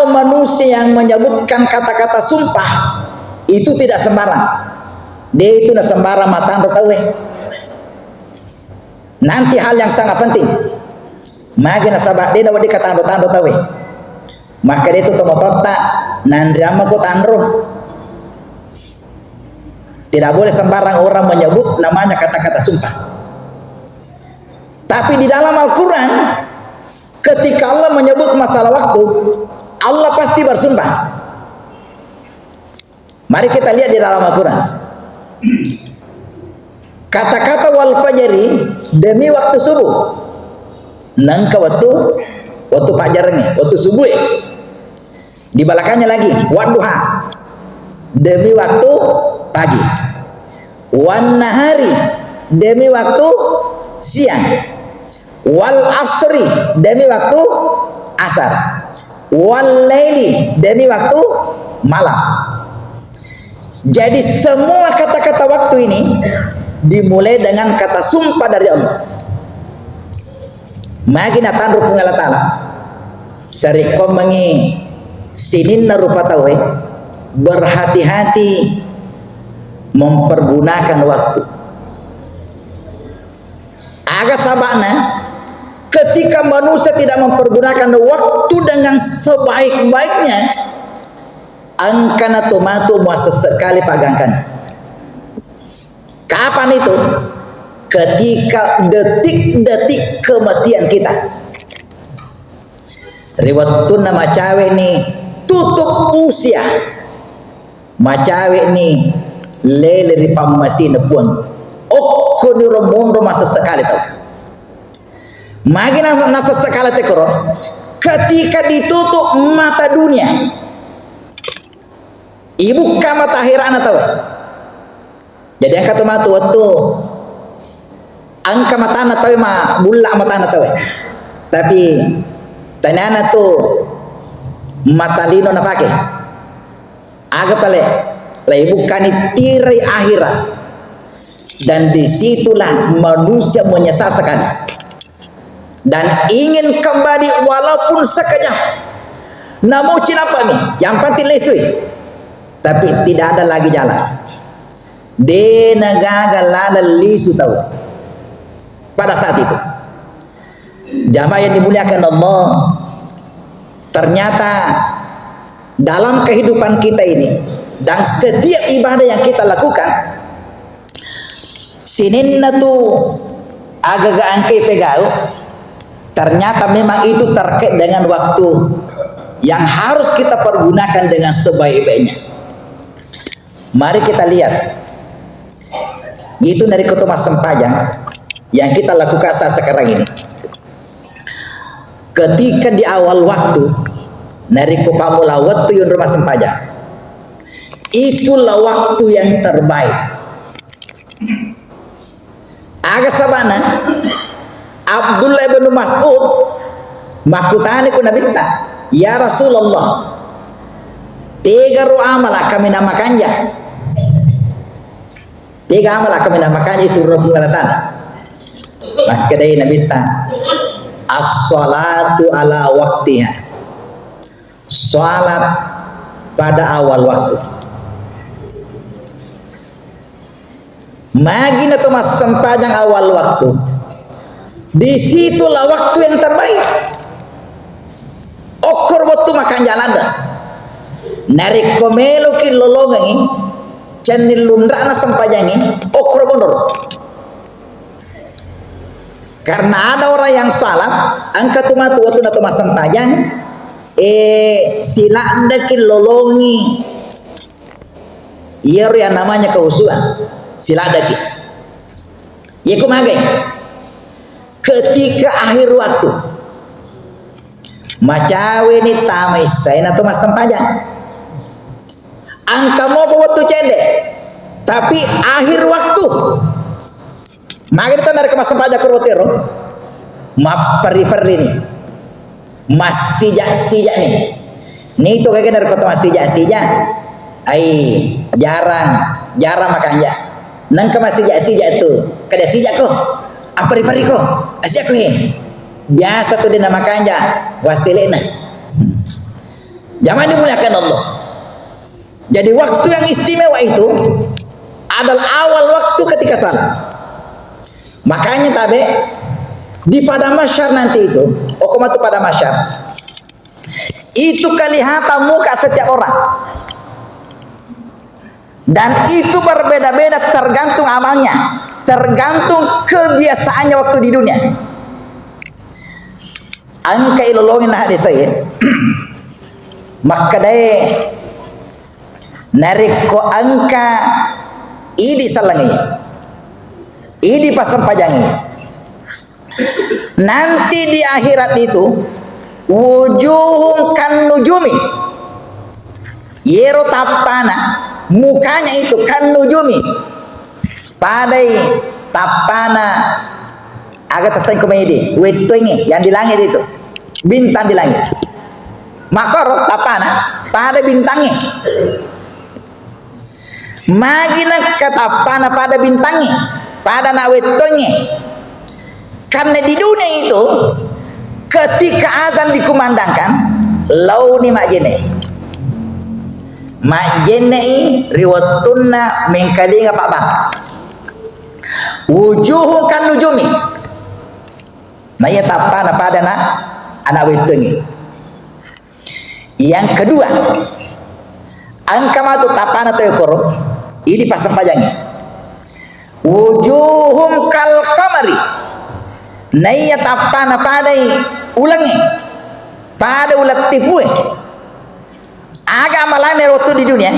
kalau manusia yang menyebutkan kata-kata sumpah itu tidak sembarang, dia itu na sembarang matando tawe. Nanti hal yang sangat penting, magi na sabak dia wadi katando-tando tawe. Maka dia itu tomotota nandrama ko tandro. Tidak boleh sembarang orang menyebut namanya kata-kata sumpah. Tapi di dalam Al-Quran, ketika Allah menyebut masalah waktu, Allah pasti bersumpah. Mari kita lihat di dalam Al-Quran. Kata-kata wal fajri demi waktu subuh. Nangka waktu fajarnya, waktu subuh. Di belakangnya lagi wadduha demi waktu pagi. Wan nahari demi waktu siang. Wal asri demi waktu asar. Wal laili demi waktu malam. Jadi semua kata-kata waktu ini dimulai dengan kata sumpah dari Allah. Magi natan rupung Allah Ta'ala sarikom mengi sinin narupa tawe berhati-hati mempergunakan waktu. Agak sabakna ketika manusia tidak mempergunakan waktu dengan sebaik-baiknya, angkana tomato masa sekali pagangkan. Kapan itu? Ketika detik-detik kematian kita. Riwayat nama cawe ni tutup usia. Macawe ni lele di pamasin pun. Okko ni romong masa sekali tau. Magina nasa sekali tekoro. Ketika ditutup mata dunia, ibu kama tahiran tahu. Jadi angka tu matu waktu angka mata na tahu ma bulla mata na tahu. Tapi tanana tu mata lino na pakai. Aga pale lai bukan tirai akhirat. Dan disitulah manusia menyesal sekali dan ingin kembali walaupun sekejap. Namun apa nih? Yang penting lesui. Tapi tidak ada lagi jalan. De nagaga lala lisu tahu. Pada saat itu, jamaah yang dimuliakan Allah, ternyata dalam kehidupan kita ini dan setiap ibadah yang kita lakukan, sininna tu agak angke pegau, ternyata memang itu terkait dengan waktu yang harus kita pergunakan dengan sebaik-baiknya. Mari kita lihat, itu dari Kota Mas Sempajang yang kita lakukan saat sekarang ini. Ketika di awal waktu dari Kopamula waktu yang rumah Sempajang, itulah waktu yang terbaik. Agak sabana Abdullah bin Mas'ud makutani ku nabinta, ya Rasulullah, tiga amala kami namakannya, tiga amala kami namakannya suruh pengalatan. Maka dari nabinta, as-salatu ala waktiha, salat pada awal waktu. Magina tu Mas Sempajang awal waktu. Disitulah waktu yang terbaik. Okor waktu makan jalan dah. Narik komelo ki lolongangi, cenil lundrana Sempajangi, okor mundur. Karena ada orang yang salat, angkat tu matu waktu natu Mas Sempajang, sila anda ki lolongi. Iya yang namanya kehusuan. Sila daki. Ya kumagai. Ketika akhir waktu, macawe ni tamai saya nato Mas Sempajang. Angka mau waktu cendek, tapi akhir waktu. Maka kita dari Mas Sempajang ke Rotero, map peri-peri ni, Mas sijak ni. Ni itu kayak dari kota Mas sijak. Jarang makannya. Nangka masih sijak tu, kada sijak ko, apa ripari ko, asyak ko biasa tu dinamakannya wasilena. Jamaah dimuliakan Allah. Jadi waktu yang istimewa itu adalah awal waktu ketika salat. Makanya tabe di pada masyar nanti itu, okomatu pada masyar, itu kelihatan muka setiap orang. Dan itu berbeda-beda tergantung amalnya, tergantung kebiasaannya waktu di dunia. Angka ilolongin hadis saya. Maka dai narik ko angka idi salangi, idi pasang pajangi. Nanti di akhirat itu wujuhum kan nujumi, yero tapana, mukanya itu kan nujumi, padai tapana agak tersayang komedi, wetuingi yang di langit itu, bintang di langit. Makor tapana pada bintangnya, magina katapana pada bintangnya, pada nawetongnya. Karena di dunia itu ketika azan dikumandangkan, launi majene riwatunna mengkalinga pak bang, wujuhu kan nujumi, naya tapana pada anak wetongnya. Yang kedua, angka matu tapana teokoro ini pasang pajangnya. Wujuhum kal kamari, naya tapana padai ulangi, pada ulat tipue. Aga malane waktu di dunia,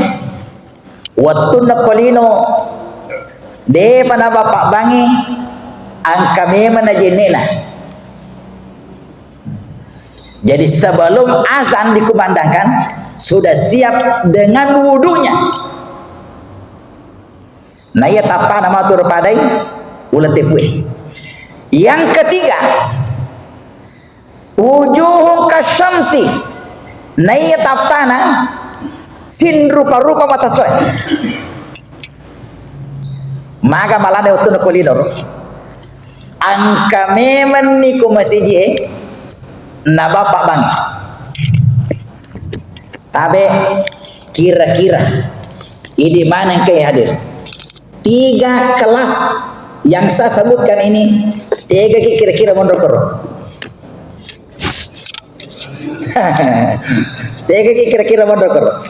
waktu nakolino de pada bapak bangi, angka memang ajenena. Jadi sebelum azan dikumandangkan sudah siap dengan wudunya. Nah ya tapa nama tur padai ulat tepue. Yang ketiga, wujuhum kasyamsi, nah ya tapana sin rupa-rupa mata soe. Maka malane waktu nakolinor angka memang niku masih na bapak bang, tabe kira-kira ini mana yang kayak hadir? 3 kelas yang saya sebutkan ini, 3 kira-kira mondokoro. 3 kira-kira mondokoro.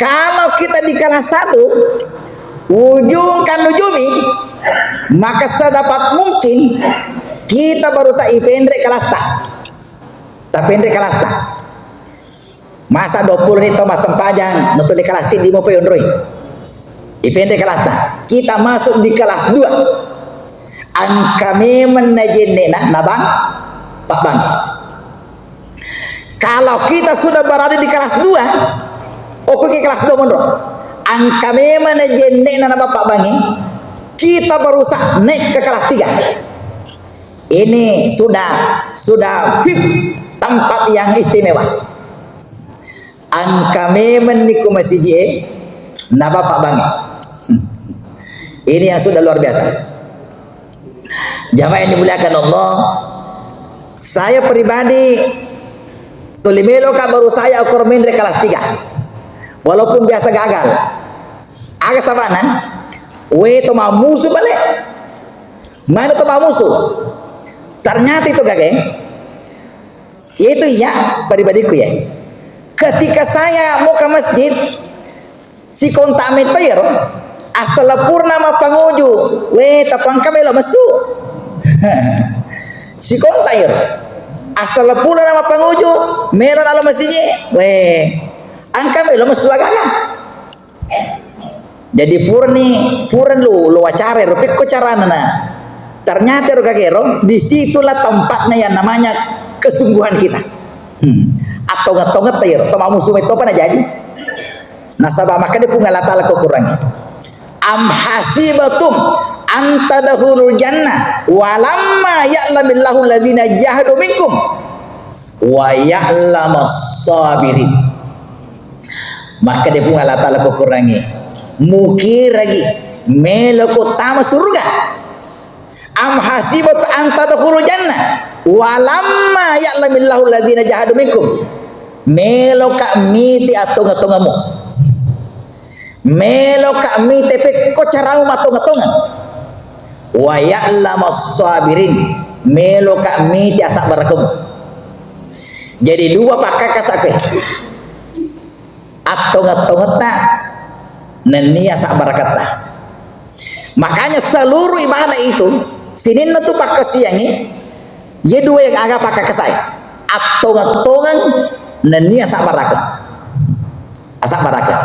Kalau kita di kelas 1 ujung kan nujumi, maka sedapat mungkin kita baru ipendre kelas tak pendre kelas tak masa 20 itu masa pajang nutuli kelas di mau peyondroi ipendre kelas tak kita masuk di kelas 2 angka memang najenena nabang pak bang. Kalau kita sudah berada di kelas 2 oke kelas 2 mondro angka memang najenena nabang pak bangi, kita baru naik ke kelas 3. Ini sudah VIP tempat yang istimewa. Angka memang niku masih na bapak bangi. Ini yang sudah luar biasa. Jamaah yang dimuliakan Allah, saya pribadi tulimelo ka baru saya ukur mendre kelas 3. Walaupun biasa gagal. Agak sabana, we to musuh balik. Mana to musuh? Ternyata itu gage, itu ya pribadiku ya. Ketika saya mau ke masjid, si kontak meter asal purnama panguju, we tapang kami lo masuk. Si kontak asal purnama panguju, meron alam masjidnya, we angkami lo masuk agak. Jadi puran lu acara, rupik ko cara nana. Ternyata rogagero disitulah tempatnya yang namanya kesungguhan kita. Atau ngetonget tayo, tama musuh itu apa jadi? Nasabah maka dia pungal atala kekurangi. Am hasibatum antadahulul jannah walamma ya'lamillahu alladzina jahadu minkum wa ya'lamas sabirin. Maka dia pungal atala kekurangi. Mukir lagi meloko tama surga. Am hasibat anta dakhulul jannah, walamma ya'lamillahu alladzina jahadu minkum melo ka miti atonga-tongamu melo ka miti pe ko caramu matonga-tonga wa ya'lamas sabirin melo ka miti asak barakamu. Jadi dua pakak kasape atonga-tongata nenia sak barakata. Makanya seluruh ibadah itu sinin tu pakai siangi ye dua yang agak pakai kesai atongan-tongan nenia sak baraka asak baraka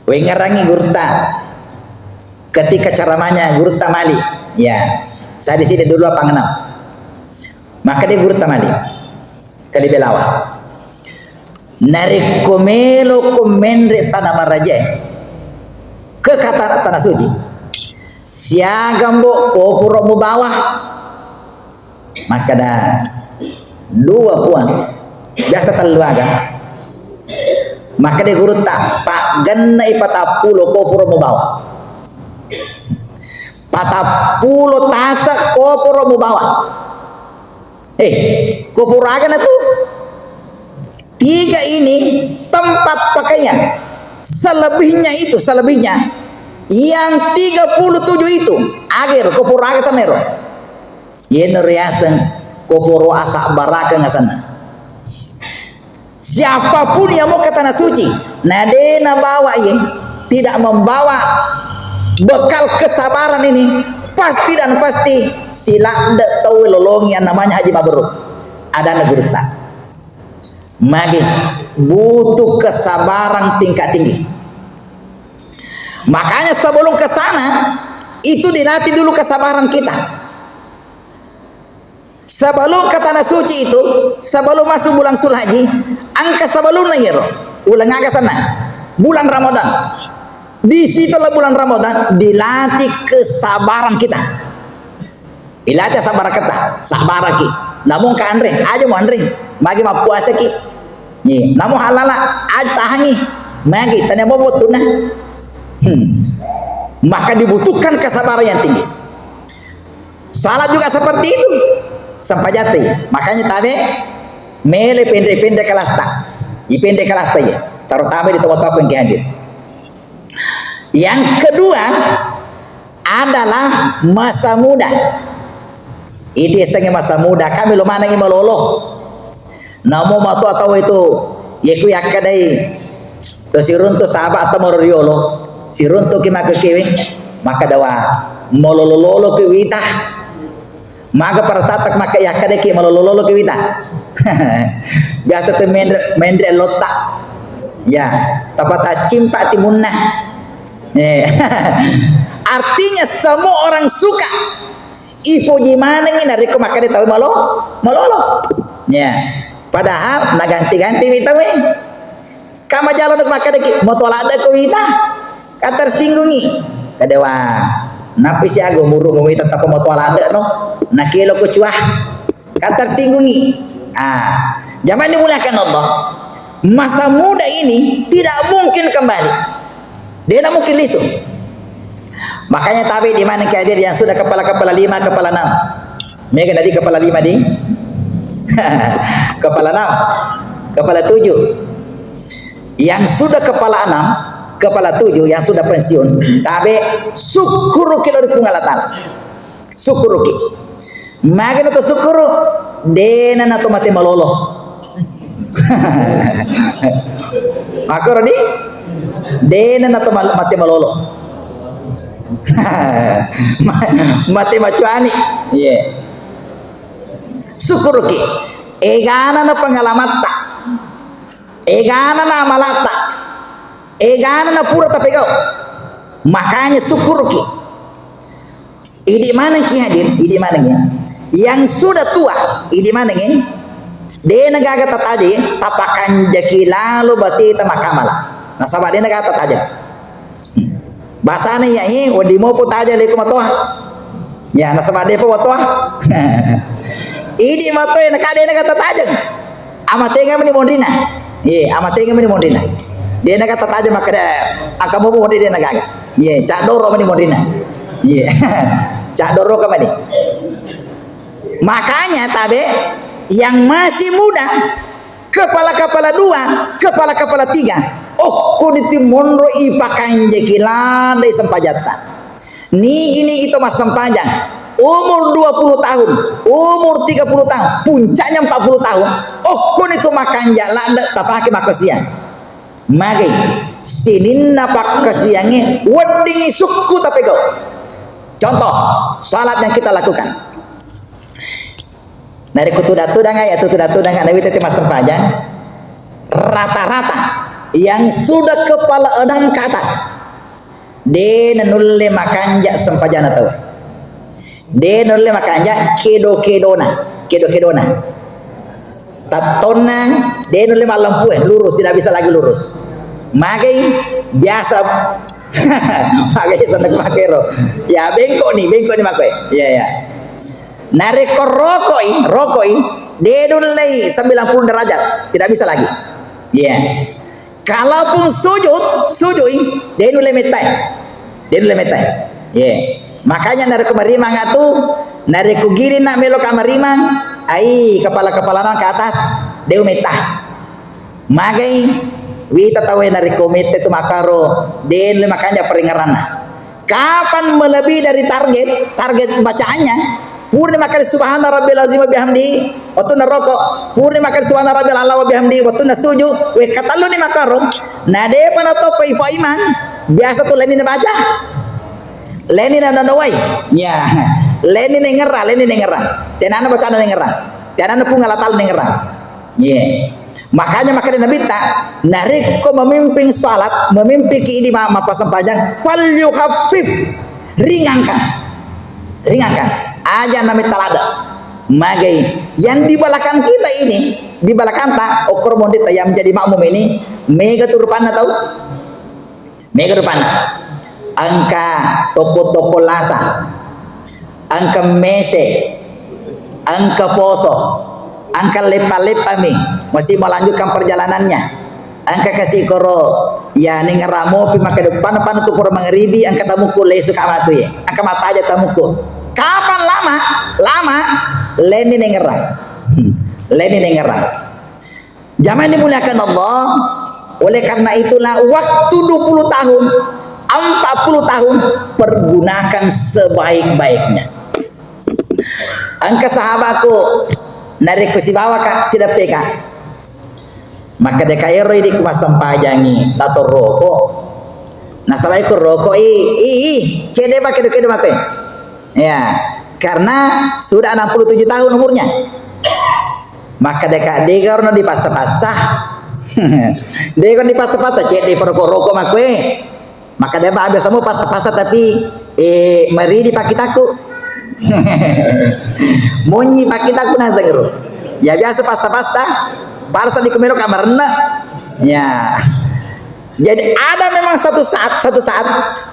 wengarangi gurta ketika ceramahnya gurta mali ya saya di sini dulu pangenam maka dia gurta mali kali belawa narik komelo komendre tanah maraje ke kata tanah suci siagambo kopuro mu bawah maka dah dua puan biasa teluaga maka dia guru tak pak ganna ipatapulo kopuro mu bawah patapulo tasa kopuro mu bawah kopuro agan itu tiga ini tempat pakaian selebihnya yang 37 itu agar kopuro agan sanero yen riasan kopuro asak baraka ngasana siapapun yang mau ke tanah suci nadena bawa ye tidak membawa bekal kesabaran ini pasti dan pasti sila ndak tahu lolong yang namanya haji mabrur ada negeri tak magi butuh kesabaran tingkat tinggi. Makanya sebelum ke sana itu dilatih dulu kesabaran kita. Sebelum ke tanah suci itu, sebelum masuk bulan Sulhaji, angka sebelumnya ya, ulang agak sana, bulan Ramadan. Di situlah bulan Ramadan dilatih kesabaran kita. Dilatih sabar kita, sabar ki. Namun ke Andre, aja mau Andre, magi mau puasa ki. Ye, namun halala, aja tahangi, magi tanya bobo tunah. Maka dibutuhkan kesabaran yang tinggi. Salat juga seperti itu. Sampai jati makanya tabe mele pendek-pendek kelas tak pendek kelas tak ya terutama di tempat-tempat yang hadir. Yang kedua adalah masa muda. Itu sangat masa muda kami lumana ngi malolo namo matu atau itu yeku yakadai to sirunto sahabat atau mororiolo sirunto kimakekewe maka dawa molololo kewita maka para satak maka yakade ki malololo ke wita biasa tu mendre lotak ya tapat cimpak timunna artinya semua orang suka ifo gimana ini dari ko maka tahu malolo ya padahal naganti-ganti wita we kama jalan maka deki motolada ko wita katersinggungi kadewa napi si ago muru ngumi tetap motolada no nakilo ko cuah katersinggungi zaman dimuliakan Allah masa muda ini tidak mungkin kembali dia tidak mungkin lisu makanya tabi di mana kehadir yang sudah kepala 5 kepala 6 mereka tadi kepala 5 di kepala 6 kepala 7 yang sudah kepala 6 kepala 7 yang sudah pensiun tabe syukuruki lori pungalatan syukuruki magana to syukuru dena na to mate malolo makoro di dena na to mate malolo mate macuani yeah syukuruki egana na pangalamatta egana na malata egana na pura tapegau makanya syukuruki idi mana ki hadir idi mana ya yang sudah tua idi mana ngi de nagaga tataje tapakan jaki lalu bati tamakamala nah sabab de nagaga tataje bahasane ya wadi mo po taja le kumatoa ya nah sabab de po watoa idi matoy nakade nagaga tataje amatenga meni mondina ye amatenga meni mondina dia nak kata aja maka angka mau dia nagaga ye cak doro mani mondina ye cak doro ka mani Makanya tabe yang masih muda, kepala-kepala 2, kepala-kepala 3, oh kuniti monro ipakan jekila dari sempajata. Ini itu mas sempajang umur 20 tahun, umur 30 tahun, puncaknya 40 tahun. Oh kuniti makan jala tapake makasian. Magi sinin napak kasiangi wedding suku tapi go. Contoh salat yang kita lakukan. Dari kutuda-tudang ya tutuda-tudang nabi tete mas sempajang rata-rata yang sudah kepala 6 ke atas de nulle makanja sempajana tahu. De nulle makanja kedo-kedona tatona de nulle malampu lurus tidak bisa lagi lurus. Magai biasa magai sana makero. Ya bengkok nih makai. Ya. Nareko rokoi dedulai 90 derajat tidak bisa lagi. Ya. Kalaupun sujud dedulai metai. Ya. Makanya nareko marimang atu nareko giri nak melok amarimang ai kepala nang ke atas deu metai. Magai wita tahu nareko mete tu makaro den makanya peringaranna. Kapan melebihi dari target bacaannya? Purni makan subhana rabbil azim wa bihamdi waktu naroko purni makan subhana rabbil ala wa bihamdi waktu nasujud we kata lu ni makarom nade panato ko iman biasa tuh lenin baca lenin na nawai ya lenin ngerah tenana baca ngerah tenana pungalatal ngerah ye makanya nabi tak narik ko memimpin salat memimpin ini mapa sempajang fal yukhafif ringankan aja namanya talada magai yang di belakang kita ini di belakang tak okor mondita yang menjadi makmum ini mega turupana tahu mega turupana angka toko lasa angka mese angka poso angka lepa mi masih melanjutkan perjalanannya angka kasih koro ya ning ramo pi maka depan tuh koro mangribi angka tamuku lesu kamatu ya angka mata aja tamuku. Kapan lama leni nengerang zaman dimuliakan Allah. Oleh karena itulah waktu 20 tahun 40 tahun pergunakan sebaik-baiknya. Angka sahabatku narik si bawa kak sida peka maka dekairo di kumasam pajangi tato rokok nah sabai ku rokok cede pakai do make. Ya, karena sudah 67 tahun umurnya. Maka deka degarno di pasah-pasah. Degarno di pasah-pasah cek di rokok makwe. Maka dia habis semua pasah-pasah tapi mari di pakitaku. Monyi pakitaku nasangero. Ya biasa pasah-pasah. Barsa di kemero kamarna. Ya. Jadi ada memang satu saat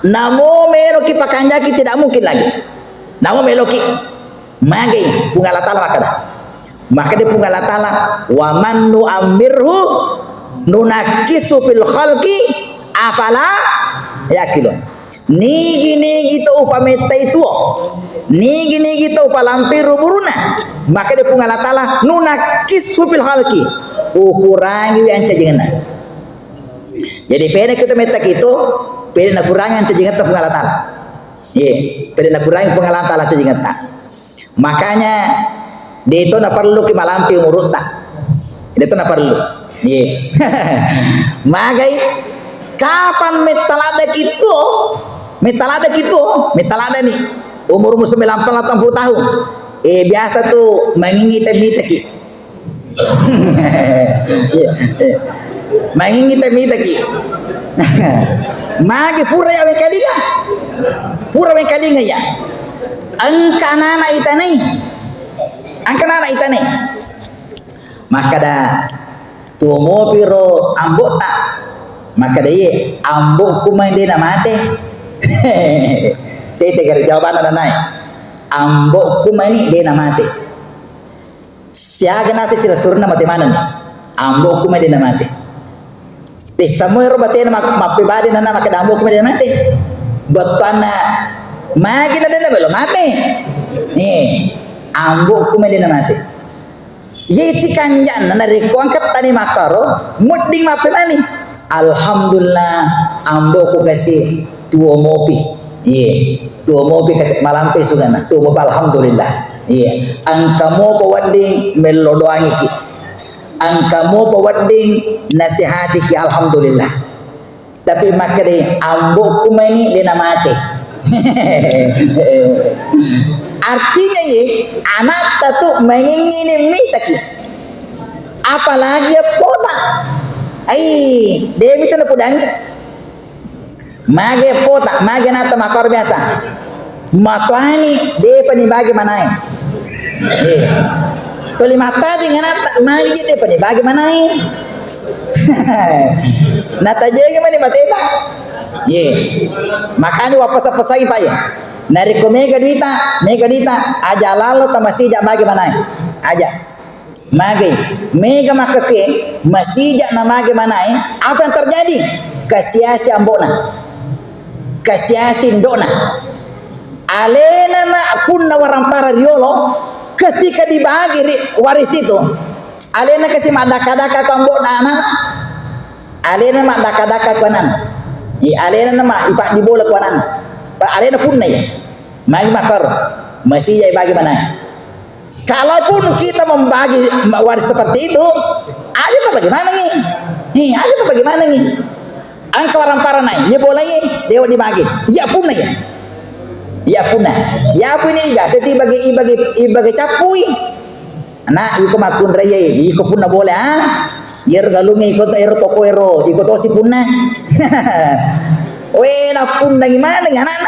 namo meloki pakanjaki tidak mungkin lagi. Nama meloki magi pungalatala maka dia pungalatala wa man nu'ammirhu nunakisu fil khalqi apala yakilun nigi itu upameta itu nigi itu upalampir buruna maka dia pungalatala nunakisu fil khalqi ukurangi yang cajingana. Jadi pede kita metak itu pede na kurangan cajingana pungalatala. Ye, pada nak kurangi pengalaman taala tu jangan tak. Makanya dia itu nak perlu ke malampi urut tak. Dia itu nak perlu. Ye. Magai kapan metalada ni umur 80 tahun. Biasa tu mengingit-ingit ki. Mengingit-ingit ki. Magi pura ya kaliga. Pura kali ya angka nana itane maka dah tumo piro ambok tak maka dah ambok kumai dia mate tete gara jawaban ada naik ambok kumai ni dia mate siaga nasi sila surna mati mana ni ambok kumai dia mate te semua robatena mapibadi nana maka ambok kumai dia mate botana magi na dena belum mati nih ambo kumeli na mati yesi kanjan na reko angkat tani makaro muding mape mani alhamdulillah ambo ku kasih tuo mopi tuo mopi kasih malampe sugana tuo mopi alhamdulillah angka mo pawading melodoangi ki angka mo pawading nasihati ki alhamdulillah tapi makade ambo kumeni dena mate artinya anak tatu mengingini mitaki apalagi ya pota dewi tu na pudangi mage pota mage nata makar biasa matwani de pani bagi manai toli mata dengan nata mage de pani bagi manai nata jege mani mateta makanya wapas lagi pak ya nariko mega dita aja lalo tamasi jak mage manai aja mage mega makake masih jak na mage manai apa yang terjadi kasiasi ambona kasiasi ndona alena na punna warampara riolo ketika dibagi waris itu alena kasih madaka-daka kambona anak alena madaka-daka kanan alena nama ipak dibola kanan alena punna ya magi makar masih jai bagi mana kalaupun kita membagi waris seperti itu aja tak bagaimana nih aja tak bagaimana nih angka warampara naik ya boleh dewa dibagi ya punna ya punna ini biasa ibagi capui anak iko makun raya iko punna boleh yer galungi ikut toko ikut osi punna na punna gimana nih anak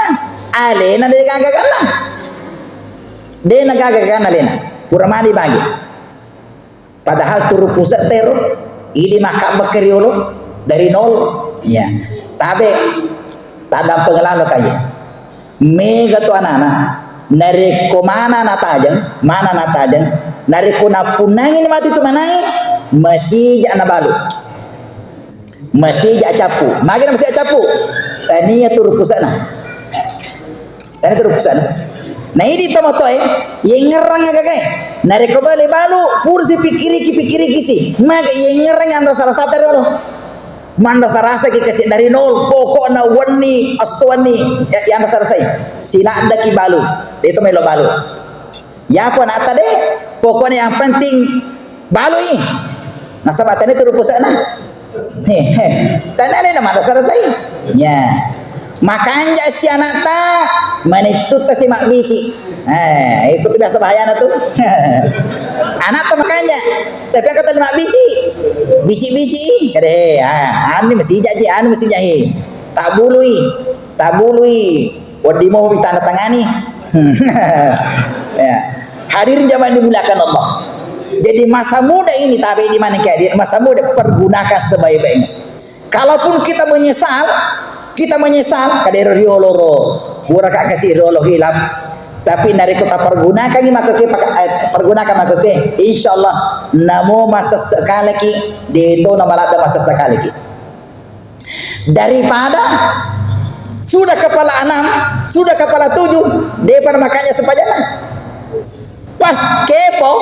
alena de gagakan alena puramani bagi padahal turu pusat tero ini makam bakeriolo dari nol ya tabe tada pengelalo kaya mega tu anana nareko mana natajang nareko na punangin mati tu manai masih jak na balu masih jak capu magina masih jak capu taninya turu pusana nah ini tomato yang ngerang agak nareko bale balu pursi pikiri kisi maga yang ngerang yang rasa terolo manda sarasa ki kasih dari nol pokokna wani aswani yang rasa sila ada ki balu itu melo balu ya pun ata deh pokoknya yang penting balu ini nah sabatane terupusana tanane na manda sarasa ya makanya si anak ta manitut si mak bici ikut biasa bahaya tuh anak tuh makanya tapi kata mak bici kade anu mesti jahi tak bului wadi mau tanda tangani ya hadirin jamaah dimuliakan Allah jadi masa muda ini tapi di mana kayak masa muda pergunakan sebaik-baiknya kalaupun kita menyesal kadero rioloro pura kak kasih riolo hilap tapi nariko tak pergunakan maka ke insyaallah namo masa sekali ki dito na malada masa sekali ki daripada sudah kepala 6 sudah kepala 7 daripada makanya sepajana pas kepo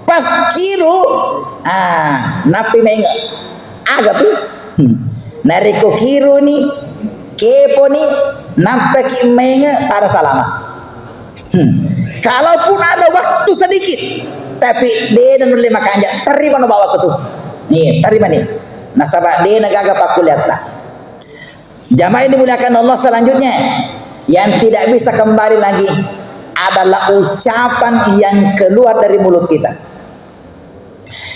pas kiru napi menga agapi nariko kiru ni kepo ni nampaki menga para salama kalaupun ada waktu sedikit tapi dia dan lima kanja terima no bawa ketu nih terima nih nasabah dia nagaga pakuliat tak jamaah ini dimuliakan Allah selanjutnya yang tidak bisa kembali lagi adalah ucapan yang keluar dari mulut kita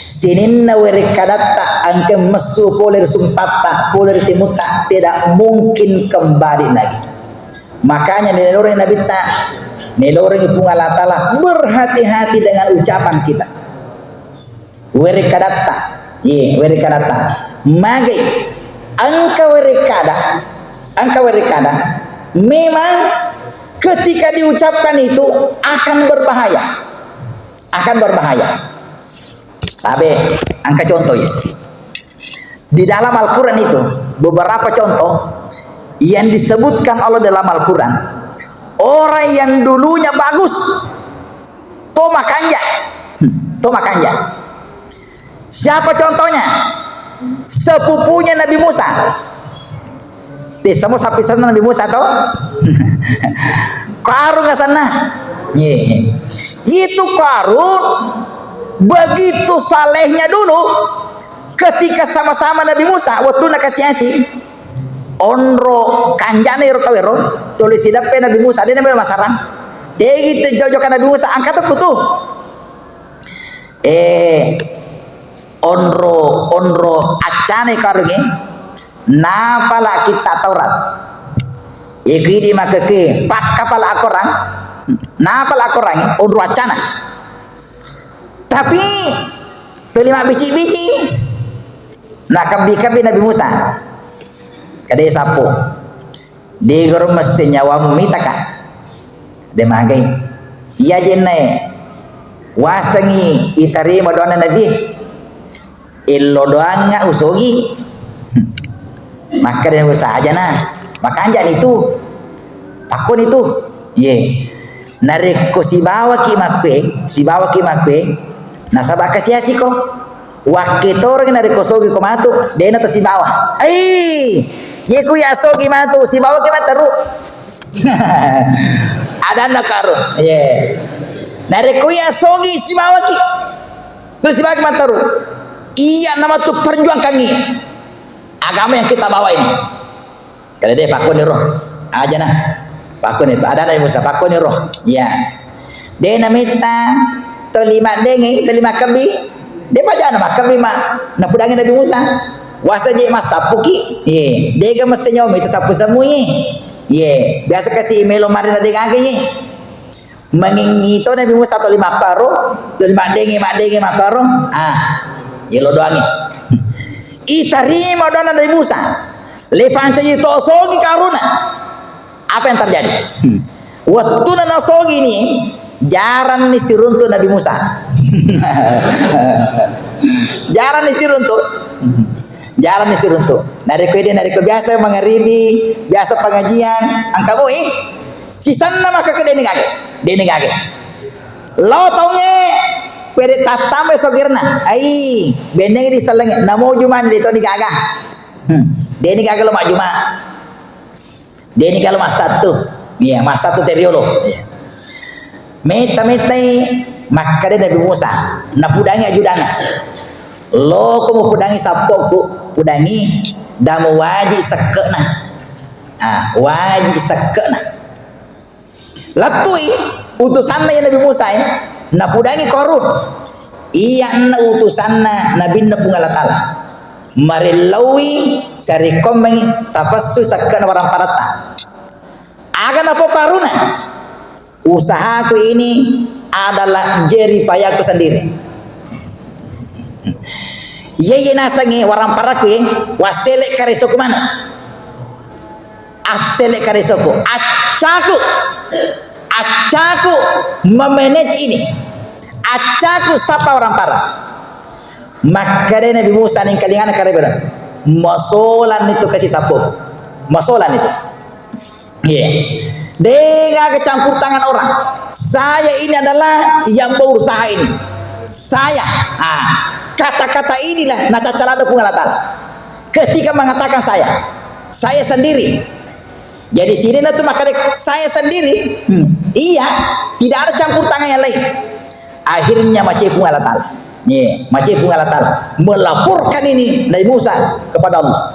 sininna werikadatta angke mesu poler sumpatta poler timutta tidak mungkin kembali lagi makanya nilai Nabi ta nilai ipung Allah Ta'ala berhati-hati dengan ucapan kita werikadatta mage angka werikada memang ketika diucapkan itu akan berbahaya tapi angka contoh ya di dalam Al-Quran itu beberapa contoh yang disebutkan Allah dalam Al-Quran orang yang dulunya bagus Toma Kanja. Toma Kanja. Siapa contohnya? Sepupunya Nabi Musa. Semua sapi sana Nabi Musa toh. Karun nggak sana? Itu Karun begitu salehnya dulu ketika sama-sama Nabi Musa waktu nak kasih onro kanjane rotawero tulis sidape Nabi Musa dia Nabi Masarang. Dia gitu jojokan Nabi Musa angkat tuh. Onro acane karunge napala kita Taurat. Ikidi makeke pak kapal akorang napala akorang onro acana. Tapi tulima biji-biji nak kabi Nabi Musa. Kadai sapo. Di gor mesti nyawa mitaka. De magai. Iya jenne. Wasangi itari madona Nabi. Illo doanga usogi. Maka dia usaha aja nah. Maka anjan itu. Pakun itu. Ye. Nareko si bawa ki makwe. Nasabah kasiasi ko. Wakitor na rikosogi ko matu. Dena to si bawa. Ay! Ye ku ya sogi matu. Si bawa ki mataru. Ada na karo. Ye. Nareko ya sogi si bawa ki. Terus si bawa ki mataru. Iya nama tu perjuangkan ini. Agama yang kita bawa ini. Kalau dia pakun roh, aja nah. Pakun itu ada dari Musa pakun roh. Ya. Dia namita tolima dengi, tolima kabi. Dia baca nama kabi mak. Nak pudangin Nabi Musa. Wasa je mas sapu ki. Ye. Dia kan mesti nyawa itu sapu semua ye. Ye. Biasa kasih email mari nanti kaki ye. Mengingi itu Nabi Musa tolima paro, tolima dengi mak paro. Ye lo doangi. Itarima dona dari Musa. Lepanca itu sogi karuna. Apa yang terjadi? Waktu nana sogi ini jarang nih siruntu Nabi Musa. Jarang nih siruntu. Nariko biasa mengeribi, biasa pengajian. Angkamu sisanna maka ke deni kage. Lo taunya pere tatam sogirna ai beneng di saleng namo juman di to di gagah deni gagah lo mak juma deni kalau mas satu teriolo meta maka Nabi Musa na pudangi ajudana lo ko mo pudangi sapoku pudangi damu waji sekena latui utusanna ya Nabi Musa na pudangi korun iya na utusanna nabi na pungala tala marilawi sari komeng tapassu sakana warang parata aga na po paruna usahaku ini adalah jeri payaku sendiri yeye nasangi warang paraku wasele karesoku mana asele karesoku acaku memanage ini acaku sapa orang para maka dia Nabi Musa ning kalingana karebera masolan itu kasih sapo masolan itu dengan kecampur tangan orang saya ini adalah yang berusaha ini saya kata-kata inilah nacacalado pungalatala ketika mengatakan saya sendiri. Jadi sini nanti maka saya sendiri, iya, tidak ada campur tangan yang lain. Akhirnya macepung Allah Ta'ala, macepung Allah Ta'ala melaporkan ini Nabi Musa kepada Allah.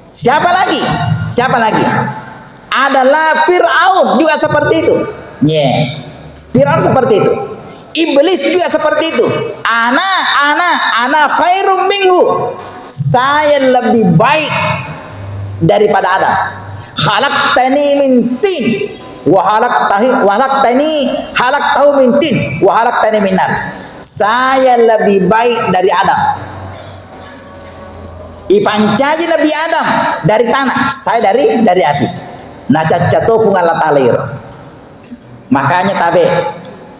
Siapa lagi? Adalah Fir'aun juga seperti itu. Fir'aun seperti itu. Iblis juga seperti itu. Ana khairum minhu. Saya lebih baik daripada Adam. Khalaqtani min tin wa halaqtahu min tin wa halaqtani min nar. Saya lebih baik dari Adam. Ipancaji Nabi Adam dari tanah, saya dari api. Nah cacatu pungal talir. Makanya tabe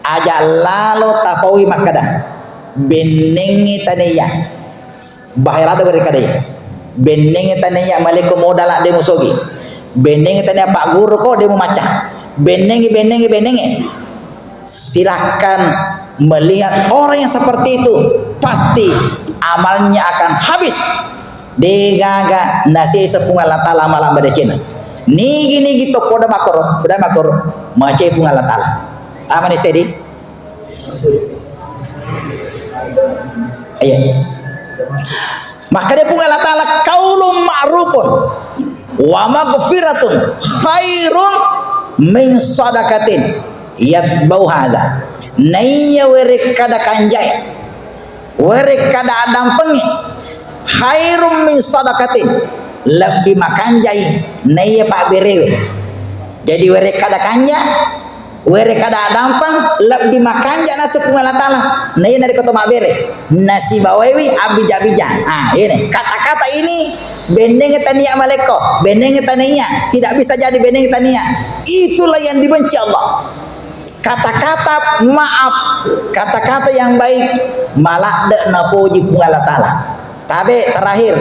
aja lalo tapawi makada benengi taneya bahirada berkadaya beneng tanya maliku modal de musogi beneng tanya pak guru ko de macah beneng silahkan melihat orang yang seperti itu, pasti amalnya akan habis. Degaga nasi sepung Allah Ta'ala malam berdecina. Nigi to poda makoro macai pung Allah Ta'ala. Apa nih sedi? Iya. Maka dia pun Allah Ta'ala qaulun ma'rufun wa maghfiratun khairun min sadaqatin yatbau hadza. Naya were kada kanjai, were kada adampengi, khairum min sadaqatin, lebih makanjai naya pak berewe. Jadi were kada kanja, were kada adampang, lebih makanja nasi pungal Ta'ala. Naya dari kota mabere, nasi bawewi abija-bija. Ah ini kata-kata ini beneng tania maleko, beneng tania tidak bisa jadi beneng tania. Itulah yang dibenci Allah. Kata-kata maaf, kata-kata yang baik malah dek napuji Allah Ta'ala. Tapi terakhir,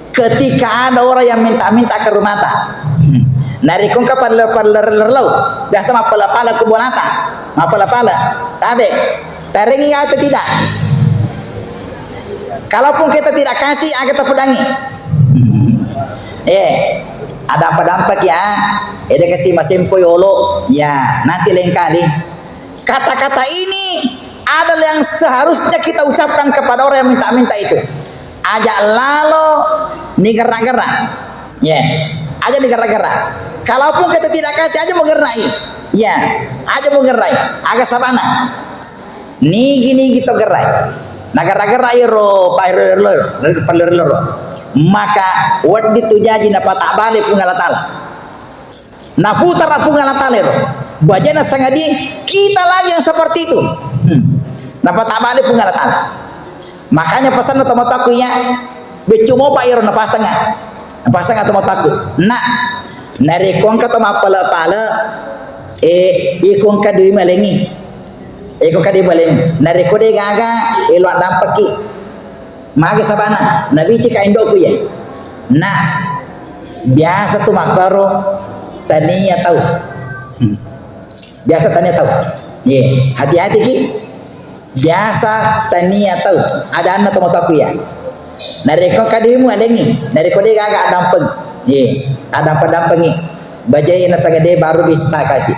ketika ada orang yang minta-minta ke rumah ta, narikung ke parler-parler-lerlau, biasa mapala-pala ke bonata, mapala-pala. Tapi teringi atau tidak? Kalaupun kita tidak kasih, kita pedangi. Ada apa dampak ya? Ada kasih masimpo yolo, ya nanti lain kali. Kata-kata ini adalah yang seharusnya kita ucapkan kepada orang yang minta-minta itu. Ajak lalo nigerak-gerak, ya, aja nigerak-gerak. Kalaupun kita tidak kasih, aja mau gerai, ya, aja mau gerai. Agak sabana, nigi kita gerai. Nagara-gerak iro, pairlo. Maka wadi tu jaji na patak balik pun Allah Ta'ala. Na putar pun Allah Ta'ala ro. Bajana sangadi kita lagi yang seperti itu. Na patak balik pun Allah Ta'ala. Makanya pesan atau mataku ya becumo pak iro na pasang atau mataku. Nak narekong ka to mapala-pala ikong ka dui malengi. Ikong ka dui malengi. Narekode gaga elo dampaki. Magi sabana nabi cika indo ku ya. Nah biasa tuh makaro tania tahu. Biasa tania tahu. Ye, hati-hati ki. Biasa tania tahu. Ada anak temu taku ya. Nareko kadimu alengi. Nareko de gaga dampeng. Ye, ada pedampengi. Bajai nasa gede baru bisa kasih.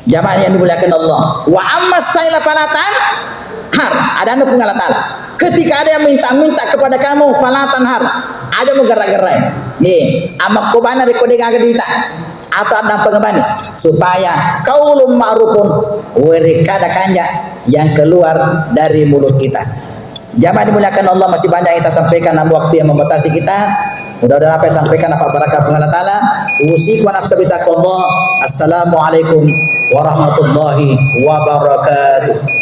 Jamaah yang dimuliakan Allah. Wa amma sayla falatan har. Ada anak pun Allah Ta'ala. Ketika ada yang minta-minta kepada kamu falatan har, ada mau gerak-gerai. Nih, amak kobana rekode gaga dita atau ada pengebani supaya qaulun ma'rufun werikada kanja yang keluar dari mulut kita. Jamaah dimuliakan Allah, masih banyak yang saya sampaikan dalam waktu yang membatasi kita. Mudah-mudahan apa yang sampaikan apa barakah Allah Ta'ala. Usiku wa nafsa bitaqwa. Assalamualaikum warahmatullahi wabarakatuh.